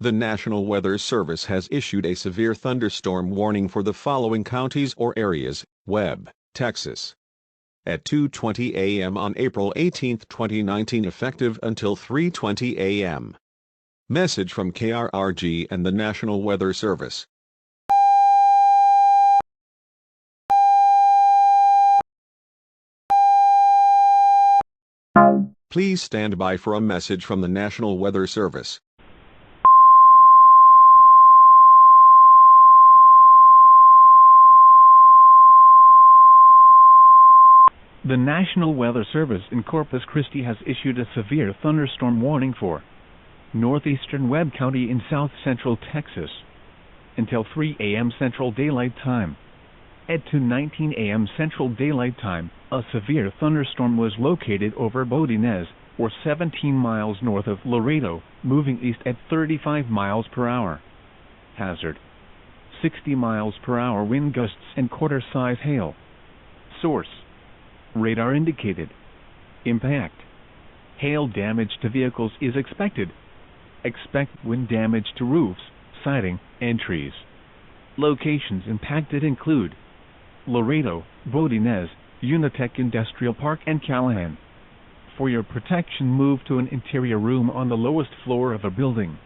The National Weather Service has issued a severe thunderstorm warning for the following counties or areas: Webb, Texas. At 2:20 a.m. on April 18, 2019, effective until 3:20 a.m. Message from KRRG and the National Weather Service. Please stand by for a message from the National Weather Service. The National Weather Service in Corpus Christi has issued a severe thunderstorm warning for Northeastern Webb County in south-central Texas until 3 a.m. Central Daylight Time. At 2:19 a.m. Central Daylight Time, a severe thunderstorm was located over Botines, or 17 miles north of Laredo, moving east at 35 miles per hour. Hazard: 60 miles per hour wind gusts and quarter-size hail. Source: radar indicated. Impact: hail damage to vehicles is expected. Expect wind damage to roofs, siding, and trees. Locations impacted include Laredo, Botines, Unitech Industrial Park, and Callahan. For your protection, move to an interior room on the lowest floor of a building.